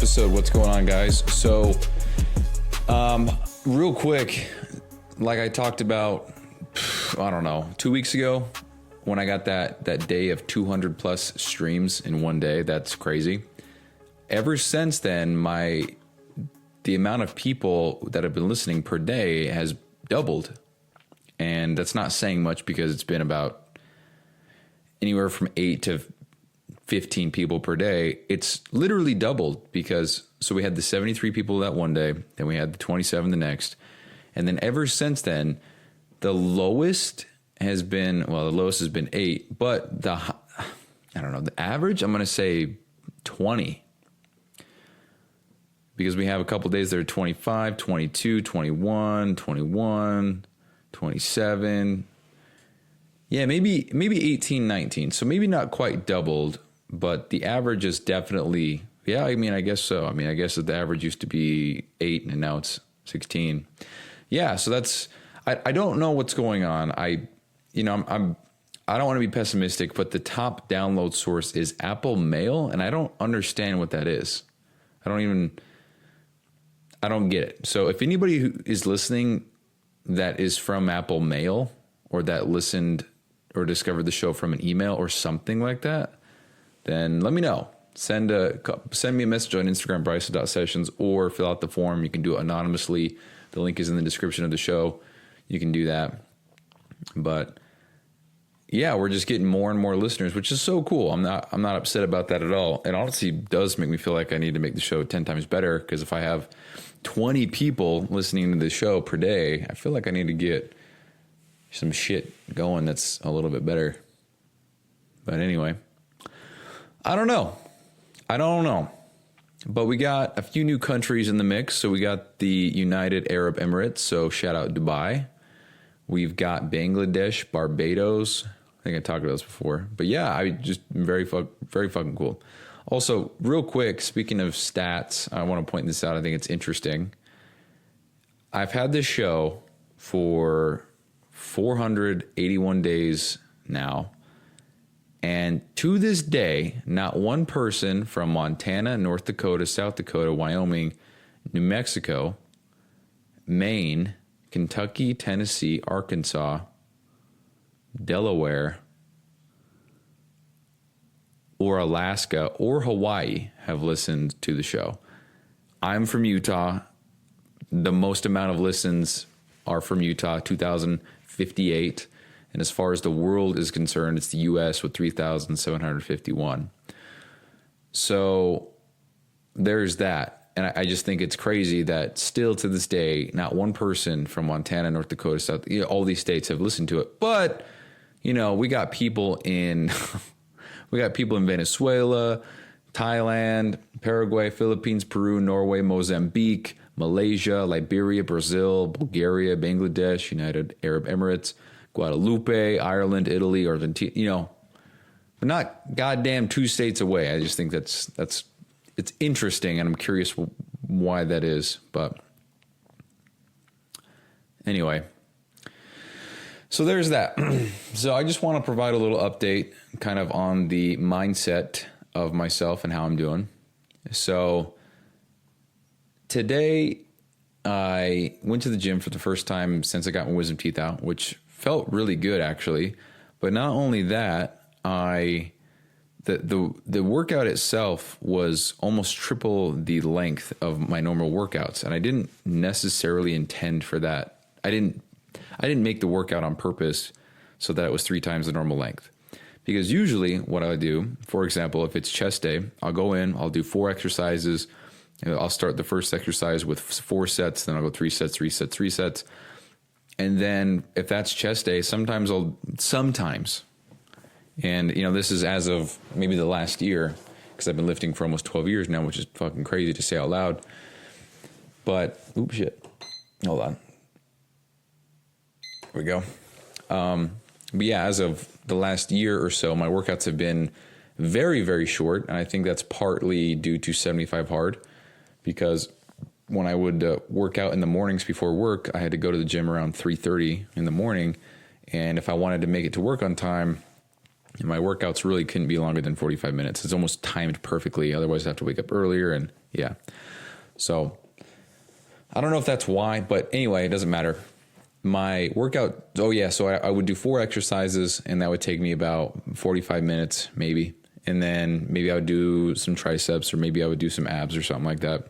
episode. What's going on, guys? So, real quick, like I talked about, I don't know, 2 weeks ago when I got that day of 200 plus streams in one day. That's crazy. Ever since then, the amount of people that have been listening per day has doubled. And that's not saying much because it's been about anywhere from 8 to 15 people per day. It's literally doubled so we had the 73 people that one day, then we had the 27 the next. And then ever since then, the lowest has been 8, but the average, I'm going to say 20. Because we have a couple days that are 25, 22, 21, 21, 27. Yeah, maybe 18, 19. So maybe not quite doubled, but the average is definitely, yeah, I guess so. I guess that the average used to be 8 and now it's 16. Yeah, so that's, I don't know what's going on. I don't want to be pessimistic, but the top download source is Apple Mail, and I don't understand what that is. I don't get it. So if anybody who is listening that is from Apple Mail or that listened or discovered the show from an email or something like that, then let me know. Send me a message on Instagram, bryson.sessions, or fill out the form. You can do it anonymously. The link is in the description of the show. You can do that. But yeah, we're just getting more and more listeners, which is so cool. I'm not upset about that at all. It honestly does make me feel like I need to make the show 10 times better, because if I have 20 people listening to the show per day, I feel like I need to get some shit going that's a little bit better. But anyway, I don't know. But we got a few new countries in the mix. So we got the United Arab Emirates. So shout out Dubai. We've got Bangladesh, Barbados. I think I talked about this before. But yeah, very fucking cool. Also, real quick, speaking of stats, I want to point this out. I think it's interesting. I've had this show for 481 days now. And to this day, not one person from Montana, North Dakota, South Dakota, Wyoming, New Mexico, Maine, Kentucky, Tennessee, Arkansas, Delaware, or Alaska, or Hawaii have listened to the show. I'm from Utah. The most amount of listens are from Utah, 2,058. And as far as the world is concerned, it's the U.S. with 3,751. So there's that. And I just think it's crazy that still to this day, not one person from Montana, North Dakota, South, all these states have listened to it. But, we got people in Venezuela, Thailand, Paraguay, Philippines, Peru, Norway, Mozambique, Malaysia, Liberia, Brazil, Bulgaria, Bangladesh, United Arab Emirates, Guadalupe, Ireland, Italy, Argentina, but not goddamn 2 states away. I just think it's interesting, and I'm curious why that is. But anyway, so there's that. So I just want to provide a little update kind of on the mindset of myself and how I'm doing. So today I went to the gym for the first time since I got my wisdom teeth out, which felt really good actually. But not only that, the workout itself was almost triple the length of my normal workouts, and I didn't necessarily intend for that. I didn't make the workout on purpose so that it was 3 times the normal length. Because usually what I do, for example, if it's chest day, I'll go in, I'll do 4 exercises. I'll start the first exercise with 4 sets, then I'll go 3 sets, 3 sets, 3 sets. And then if that's chest day, sometimes, and this is as of maybe the last year, because I've been lifting for almost 12 years now, which is fucking crazy to say out loud. But, oops, shit. Hold on. There we go. But yeah, as of the last year or so, my workouts have been very, very short. And I think that's partly due to 75 hard, because when I would work out in the mornings before work, I had to go to the gym around 3:30 in the morning. And if I wanted to make it to work on time, my workouts really couldn't be longer than 45 minutes. It's almost timed perfectly. Otherwise, I have to wake up earlier, and Yeah. So I don't know if that's why, but anyway, it doesn't matter. My workout, so I would do 4 exercises, and that would take me about 45 minutes maybe. And then maybe I would do some triceps, or maybe I would do some abs or something like that.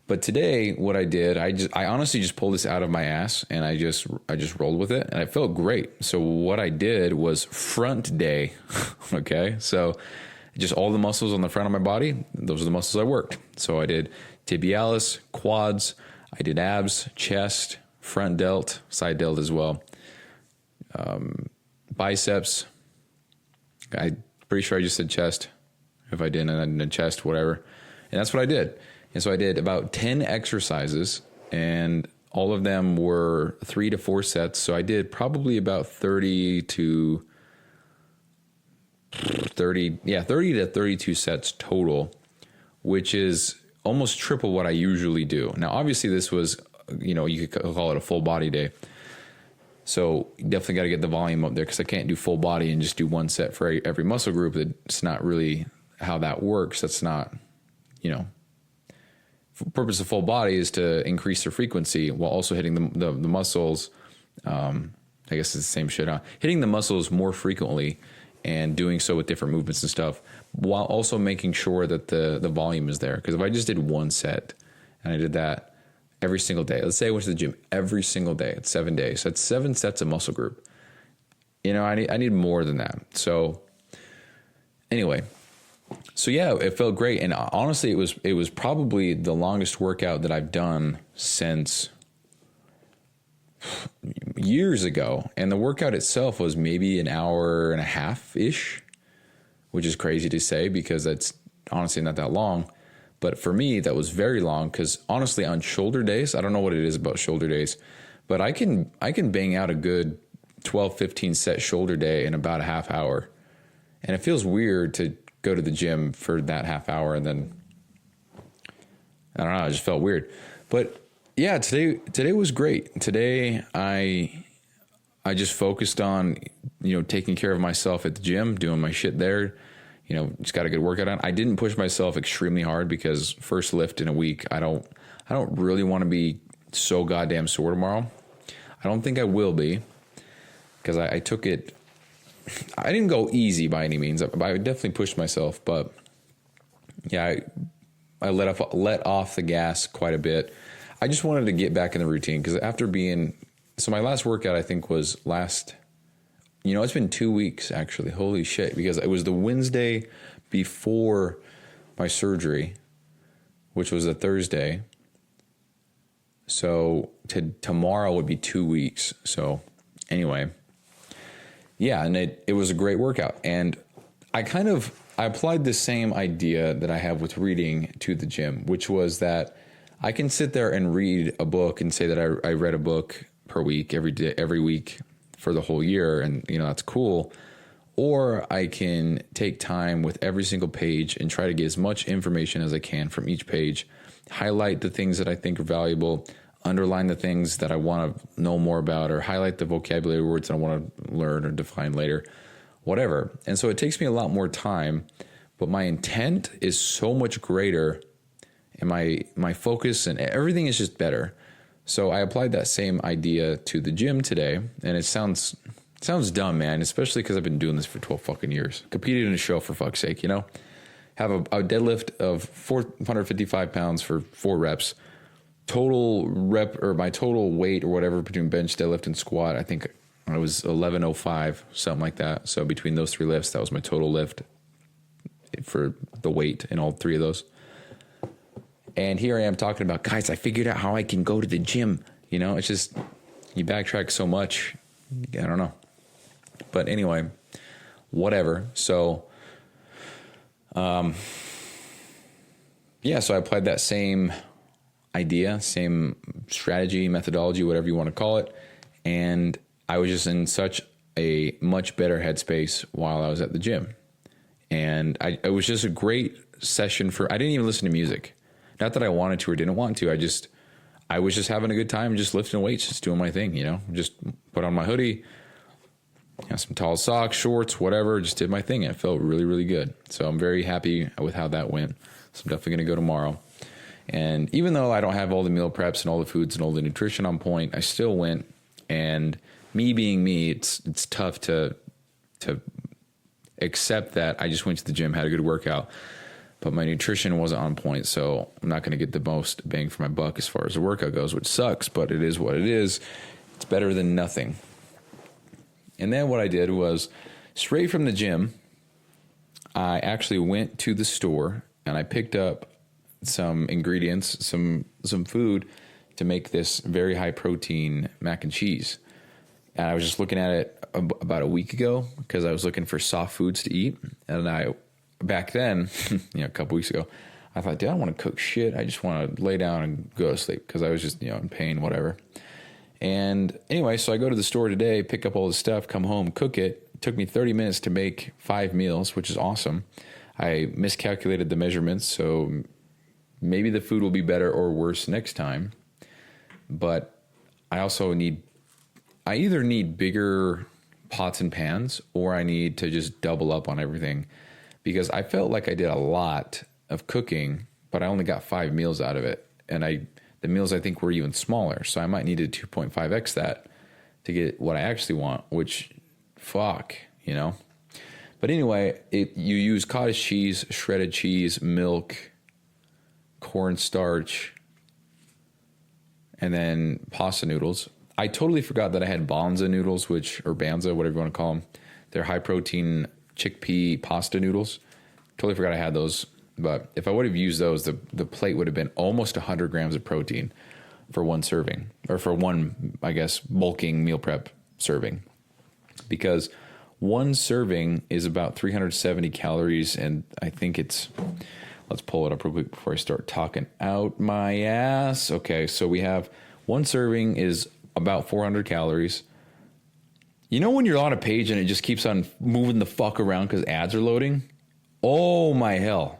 But today, what I did, I honestly just pulled this out of my ass, and I just rolled with it, and it felt great. So what I did was front day. Okay. So just all the muscles on the front of my body, those are the muscles I worked. So I did tibialis, quads, I did abs, chest, front delt, side delt as well. Biceps. I'm pretty sure I just said chest. If I didn't, I did chest, whatever. And that's what I did. And so I did about 10 exercises, and all of them were 3 to 4 sets. So I did probably about 30 to 32 sets total, which is almost triple what I usually do. Now, obviously this was, you could call it a full body day. So definitely got to get the volume up there, because I can't do full body and just do 1 set for every muscle group. That's not really how that works. That's not, the purpose of full body is to increase their frequency while also hitting the muscles. I guess it's the same shit, huh? Hitting the muscles more frequently and doing so with different movements and stuff, while also making sure that the volume is there. Because if I just did 1 set and I did that every single day, let's say I went to the gym every single day, it's 7 days. So that's 7 sets of muscle group. I need more than that. So anyway, so yeah, it felt great. And honestly, it was probably the longest workout that I've done since years ago. And the workout itself was maybe an hour and a half ish, which is crazy to say because that's honestly not that long. But for me, that was very long, because honestly, on shoulder days, I don't know what it is about shoulder days, but I can bang out a good 12, 15 set shoulder day in about a half hour. And it feels weird to go to the gym for that half hour, and then I don't know, it just felt weird. But yeah, today was great. Today I just focused on, taking care of myself at the gym, doing my shit there. Just got a good workout on. I didn't push myself extremely hard, because first lift in a week, I don't really want to be so goddamn sore tomorrow. I don't think I will be, because I took it. I didn't go easy by any means. I definitely pushed myself, but yeah, I let off the gas quite a bit. I just wanted to get back in the routine, because so my last workout, I think, was it's been 2 weeks actually. Holy shit. Because it was the Wednesday before my surgery, which was a Thursday. So tomorrow would be 2 weeks. So anyway, yeah. And it was a great workout. And I applied the same idea that I have with reading to the gym, which was that I can sit there and read a book and say that I read a book per week, every week for the whole year. And, that's cool. Or I can take time with every single page and try to get as much information as I can from each page, highlight the things that I think are valuable, underline the things that I want to know more about, or highlight the vocabulary words that I want to learn or define later, whatever. And so it takes me a lot more time, but my intent is so much greater, and my focus and everything is just better. So I applied that same idea to the gym today, and it sounds dumb, man, especially because I've been doing this for 12 fucking years. Competed in a show, for fuck's sake, Have a deadlift of 455 pounds for 4 reps. Total rep, or my total weight or whatever between bench, deadlift, and squat, I think I was 1105, something like that. So between those 3 lifts, that was my total lift for the weight in all 3 of those. And here I am talking about, guys, I figured out how I can go to the gym. It's just, you backtrack so much. I don't know. But anyway, whatever. So, so I applied that same idea, same strategy, methodology, whatever you want to call it. And I was just in such a much better headspace while I was at the gym. And it was just a great session I didn't even listen to music. Not that I wanted to or didn't want to. I was just having a good time, just lifting weights, just doing my thing, just put on my hoodie, some tall socks, shorts, whatever, just did my thing. And it felt really, really good. So I'm very happy with how that went. So I'm definitely going to go tomorrow. And even though I don't have all the meal preps and all the foods and all the nutrition on point, I still went. And me being me, it's tough to accept that I just went to the gym, had a good workout, but my nutrition wasn't on point. So I'm not going to get the most bang for my buck as far as the workout goes, which sucks, but it is what it is. It's better than nothing. And then what I did was straight from the gym, I actually went to the store and I picked up some ingredients, some food to make this very high protein mac and cheese. And I was just looking at it about a week ago because I was looking for soft foods to eat. And back then, a couple weeks ago, I thought, dude, I don't want to cook shit. I just want to lay down and go to sleep because I was just, in pain, whatever. And anyway, so I go to the store today, pick up all the stuff, come home, cook it. It took me 30 minutes to make 5 meals, which is awesome. I miscalculated the measurements, so maybe the food will be better or worse next time. But I also I either need bigger pots and pans or I need to just double up on everything because I felt like I did a lot of cooking, but I only got 5 meals out of it. And the meals I think were even smaller. So I might need to 2.5x that to get what I actually want, which fuck, But anyway, you use cottage cheese, shredded cheese, milk, cornstarch, and then pasta noodles. I totally forgot that I had Banza noodles, or Banza, whatever you want to call them. They're high protein chickpea pasta noodles. Totally forgot I had those. But if I would have used those, the plate would have been almost 100 grams of protein for one serving, or for one, I guess, bulking meal prep serving. Because one serving is about 370 calories, and I think let's pull it up real quick before I start talking out my ass. Okay, so we have one serving is about 400 calories. When you're on a page and it just keeps on moving the fuck around because ads are loading? Oh my hell.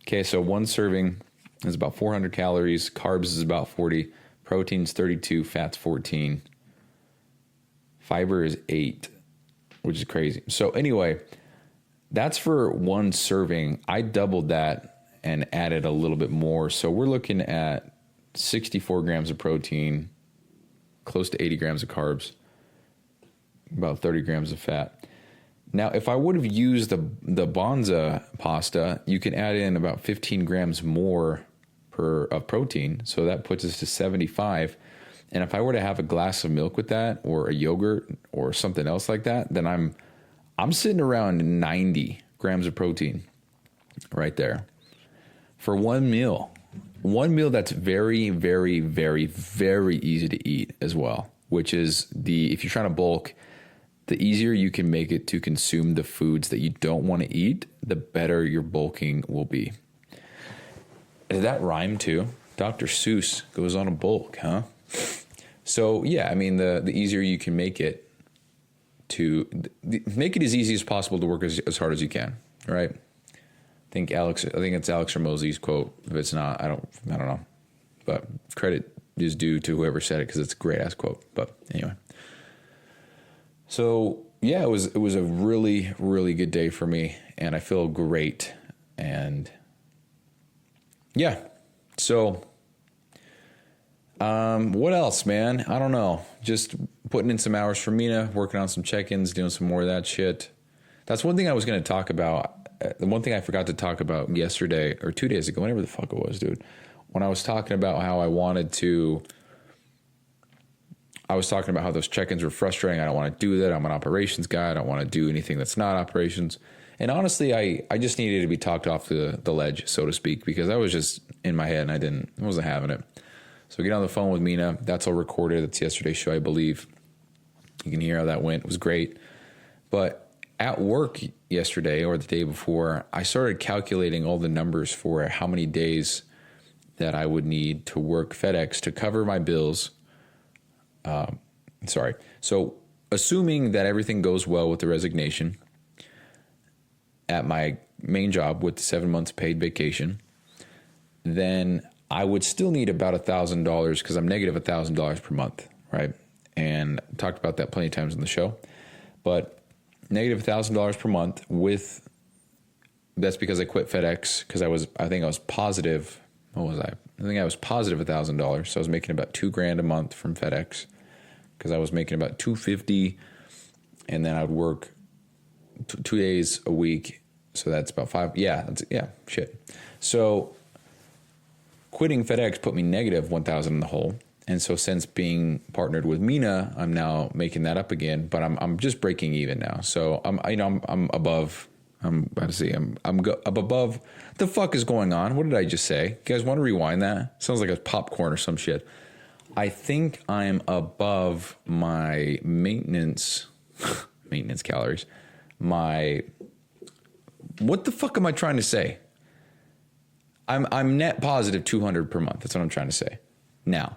Okay, so one serving is about 400 calories. Carbs is about 40. Protein's 32. Fat's 14. Fiber is 8, which is crazy. So anyway, that's for one serving. I doubled that and added a little bit more. So we're looking at 64 grams of protein, close to 80 grams of carbs, about 30 grams of fat. Now, if I would have used the Banza pasta, you can add in about 15 grams more of protein. So that puts us to 75. And if I were to have a glass of milk with that, or a yogurt, or something else like that, then I'm sitting around 90 grams of protein right there for one meal. One meal that's very, very, very, very easy to eat as well, which is if you're trying to bulk, the easier you can make it to consume the foods that you don't want to eat, the better your bulking will be. Did that rhyme too? Dr. Seuss goes on a bulk, huh? So yeah, the easier you can make it make it as easy as possible to work as hard as you can, right? I think it's Alex Hormozy's quote. If it's not, I don't know. But credit is due to whoever said it because it's a great ass quote. But anyway. So yeah, it was a really, really good day for me, and I feel great. And yeah, so what else, man? I don't know. Just putting in some hours for Mina, working on some check-ins, doing some more of that shit. That's one thing I was going to talk about. The one thing I forgot to talk about yesterday or 2 days ago, whenever the fuck it was, dude, when I was talking about how I was talking about how those check-ins were frustrating. I don't want to do that. I'm an operations guy. I don't want to do anything that's not operations. And honestly, I just needed to be talked off the ledge, so to speak, because I was just in my head and I wasn't having it. So get on the phone with Mina. That's all recorded. That's yesterday's show, I believe. You can hear how that went. It was great. But at work yesterday or the day before, I started calculating all the numbers for how many days that I would need to work FedEx to cover my bills. So assuming that everything goes well with the resignation at my main job with the 7 months paid vacation, then I would still need about $1,000 because I'm negative $1,000 per month, right? And I talked about that plenty of times on the show. But negative $1,000 per month with that's because I quit FedEx because I think I was positive. What was I? I think I was positive $1,000. So I was making about $2,000 a month from FedEx because I was making about $250, and then I'd work 2 days a week. So that's about five. Yeah. Shit. So quitting FedEx put me negative 1,000 in the hole. And so since being partnered with Mina, I'm now making that up again, but I'm just breaking even now. So I'm above. I'm above. The fuck is going on? What did I just say? You guys want to rewind that? Sounds like a popcorn or some shit. I think I'm above my maintenance calories. What the fuck am I trying to say? I'm net positive 200 per month. That's what I'm trying to say now.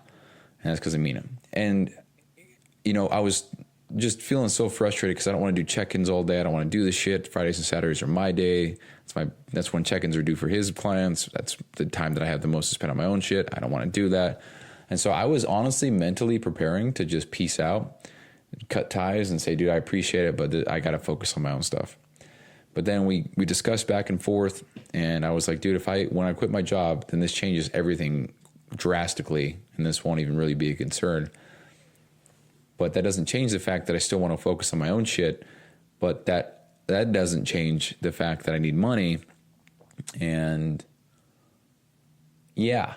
And that's because of Mina. And, I was just feeling so frustrated because I don't want to do check-ins all day. I don't want to do this shit. Fridays and Saturdays are my day. That's when check-ins are due for his clients. That's the time that I have the most to spend on my own shit. I don't want to do that. And so I was honestly mentally preparing to just peace out, cut ties, and say, dude, I appreciate it, but I got to focus on my own stuff. But then we discussed back and forth, and I was like, dude, when I quit my job, then this changes everything drastically, and this won't even really be a concern. But that doesn't change the fact that I still want to focus on my own shit. But that doesn't change the fact that I need money. And yeah.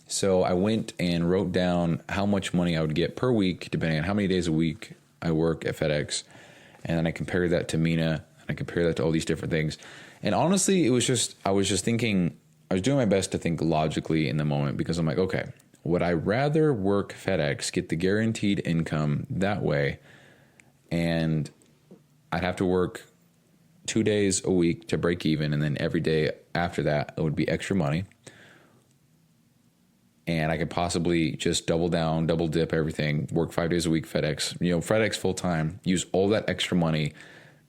So I went and wrote down how much money I would get per week, depending on how many days a week I work at FedEx. And then I compared that to Mina, and I compared that to all these different things. And honestly, I was just thinking, I was doing my best to think logically in the moment, because I'm like, okay, would I rather work FedEx, get the guaranteed income that way, and I'd have to work 2 days a week to break even, and then every day after that it would be extra money, and I could possibly just double down, double dip everything, work 5 days a week FedEx, FedEx full time, use all that extra money,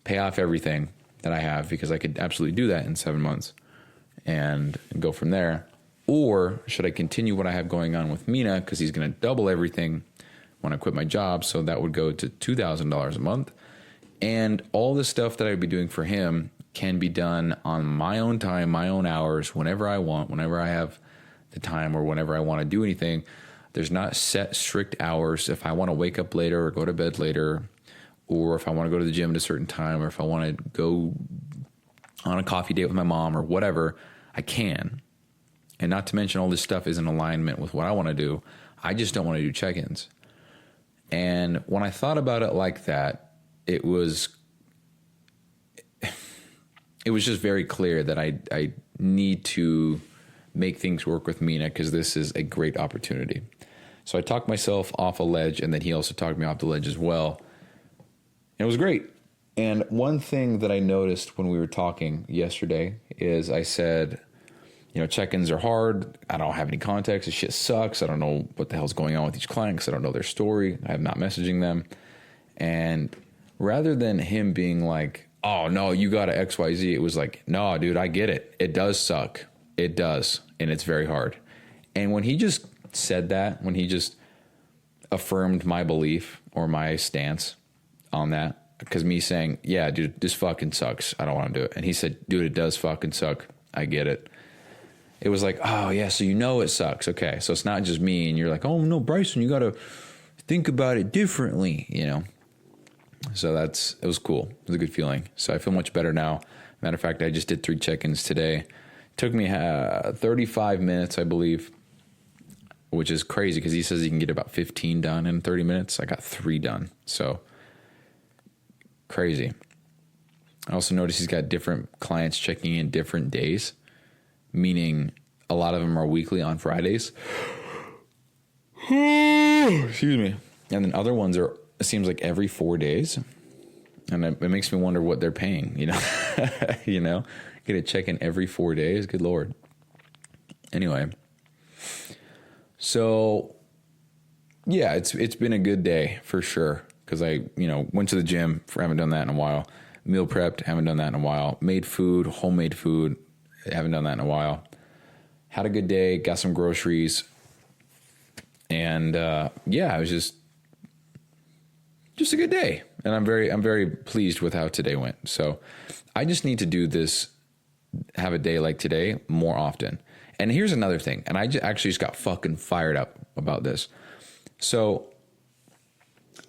pay off everything that I have, because I could absolutely do that in 7 months and go from there. Or should I continue what I have going on with Mina, because he's going to double everything when I quit my job, so that would go to $2,000 a month. And all the stuff that I'd be doing for him can be done on my own time, my own hours, whenever I want, whenever I have the time, or whenever I want to do anything. There's not set strict hours. If I want to wake up later or go to bed later, or if I want to go to the gym at a certain time, or if I want to go on a coffee date with my mom or whatever, I can. And not to mention, all this stuff is in alignment with what I want to do. I just don't want to do check-ins. And when I thought about it like that, it was just very clear that I need to make things work with Mina, because this is a great opportunity. So I talked myself off a ledge, and then he also talked me off the ledge as well. And it was great. And one thing that I noticed when we were talking yesterday is I said, check-ins are hard. I don't have any context. This shit sucks. I don't know what the hell's going on with each client, because I don't know their story. I'm not messaging them. And rather than him being like, oh, no, you got to XYZ, it was like, no, dude, I get it. It does suck. It does. And it's very hard. And when he just said that, when he just affirmed my belief or my stance on that, because me saying, yeah, dude, this fucking sucks, I don't want to do it. And he said, dude, it does fucking suck. I get it. It was like, oh, yeah, so it sucks. Okay, so it's not just me, and you're like, oh, no, Bryson, you got to think about it differently, So it was cool. It was a good feeling. So I feel much better now. Matter of fact, I just did 3 check-ins today. It took me 35 minutes, I believe, which is crazy, because he says he can get about 15 done in 30 minutes. I got 3 done. So crazy. I also noticed he's got different clients checking in different days, meaning a lot of them are weekly on Fridays. Excuse me. And then other ones it seems like every 4 days. And it makes me wonder what they're paying, Get a check-in every 4 days. Good Lord. Anyway. So, yeah, it's been a good day for sure. Because I, went to the gym, haven't done that in a while. Meal prepped, haven't done that in a while. Made food, homemade food, haven't done that in a while. Had a good day, got some groceries. And, I was just a good day. And I'm very pleased with how today went. So I just need to do this have a day like today more often. And here's another thing. And I actually just got fucking fired up about this. So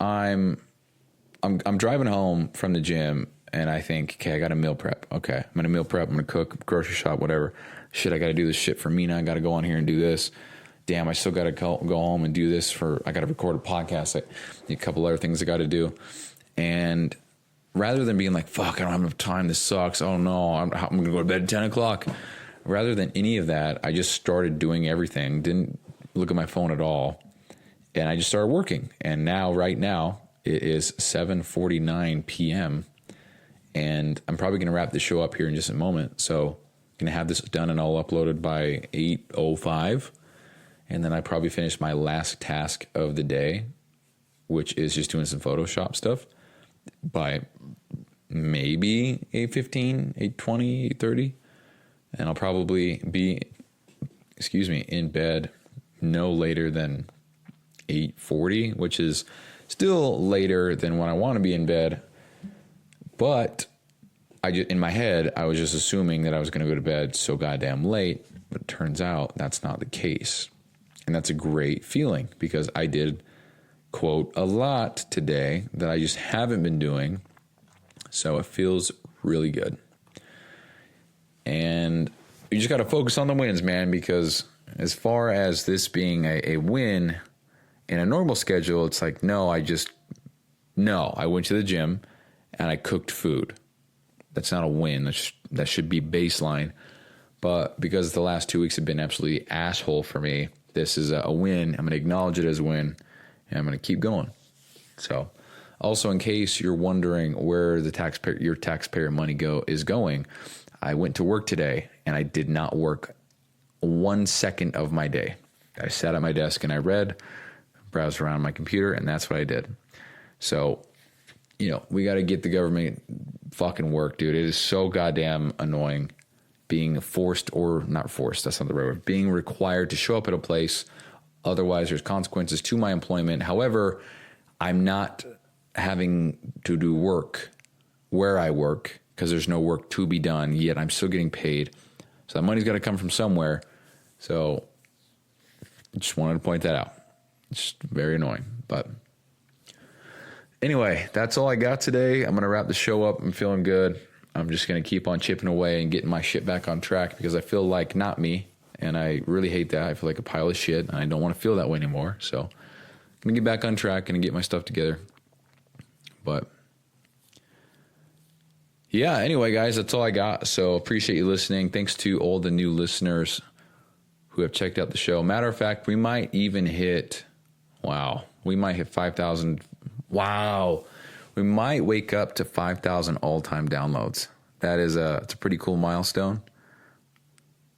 I'm driving home from the gym and I think, okay, I got to meal prep. Okay, I'm going to meal prep. I'm going to cook, grocery shop, whatever. Shit, I got to do this shit for Mina. I got to go on here and do this. Damn, I still got to go home and do this I got to record a podcast. A couple other things I got to do. And rather than being like, fuck, I don't have enough time. This sucks. Oh no, I'm going to go to bed at 10 o'clock. Rather than any of that, I just started doing everything. Didn't look at my phone at all. And I just started working. And now, right now, it is 7:49 p.m. And I'm probably going to wrap the show up here in just a moment. So I'm going to have this done and all uploaded by 8:05. And then I probably finish my last task of the day, which is just doing some Photoshop stuff, by maybe 8:15, 8:20, 8:30. And I'll probably be, in bed no later than 8:40, which is still later than when I want to be in bed. But in my head, I was just assuming that I was going to go to bed so goddamn late. But it turns out that's not the case. And that's a great feeling because I did, quote, a lot today that I just haven't been doing. So it feels really good. And you just got to focus on the wins, man, because as far as this being a win in a normal schedule, it's like, I went to the gym and I cooked food. That's not a win. That should be baseline. But because the last 2 weeks have been absolutely asshole for me, this is a win. I'm going to acknowledge it as a win, and I'm going to keep going. So, also in case you're wondering where your taxpayer money is going, I went to work today, and I did not work 1 second of my day. I sat at my desk and I read, browsed around my computer, and that's what I did. So, we got to get the government fucking work, dude. It is so goddamn annoying being forced, or not forced, that's not the right word, being required to show up at a place. Otherwise, there's consequences to my employment. However, I'm not having to do work where I work because there's no work to be done, yet I'm still getting paid. So that money's got to come from somewhere. So just wanted to point that out. It's very annoying. But anyway, that's all I got today. I'm going to wrap the show up. I'm feeling good. I'm just going to keep on chipping away and getting my shit back on track because I feel like not me. And I really hate that. I feel like a pile of shit and I don't want to feel that way anymore. So I'm going to get back on track and get my stuff together. But yeah, anyway, guys, that's all I got. So appreciate you listening. Thanks to all the new listeners who have checked out the show. Matter of fact, we might even hit 5,000. Wow. We might wake up to 5,000 all-time downloads. It's a pretty cool milestone.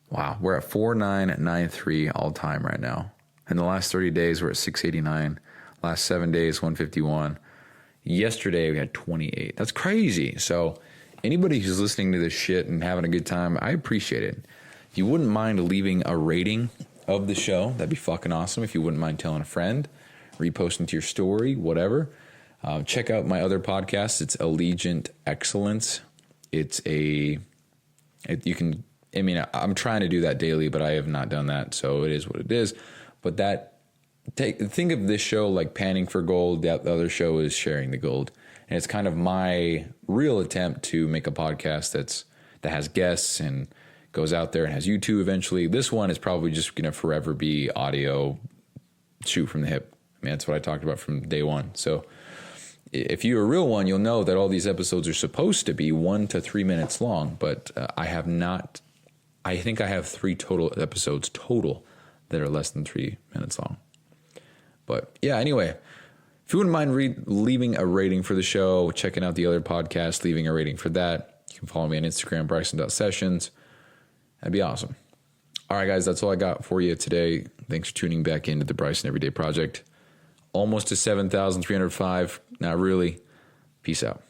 Wow. We're at 4,993 all-time right now. In the last 30 days, we're at 689. Last 7 days, 151. Yesterday, we had 28. That's crazy. So anybody who's listening to this shit and having a good time, I appreciate it. If you wouldn't mind leaving a rating of the show, that'd be fucking awesome. If you wouldn't mind telling a friend, reposting to your story, whatever. Check out my other podcast. It's Allegiant Excellence. I'm trying to do that daily, but I have not done that. So it is what it is. But think of this show like Panning for Gold. The other show is Sharing the Gold. And it's kind of my real attempt to make a podcast that has guests and goes out there and has YouTube eventually. This one is probably just going to forever be audio, shoot from the hip. I mean, that's what I talked about from day one. So if you're a real one, you'll know that all these episodes are supposed to be 1 to 3 minutes long, but I think I have 3 total episodes that are less than 3 minutes long. But yeah, anyway, if you wouldn't mind leaving a rating for the show, checking out the other podcast, leaving a rating for that, you can follow me on Instagram, Bryson.sessions. That'd be awesome. All right, guys, that's all I got for you today. Thanks for tuning back into the Bryson Everyday Project. Almost to 7,305. Not really. Peace out.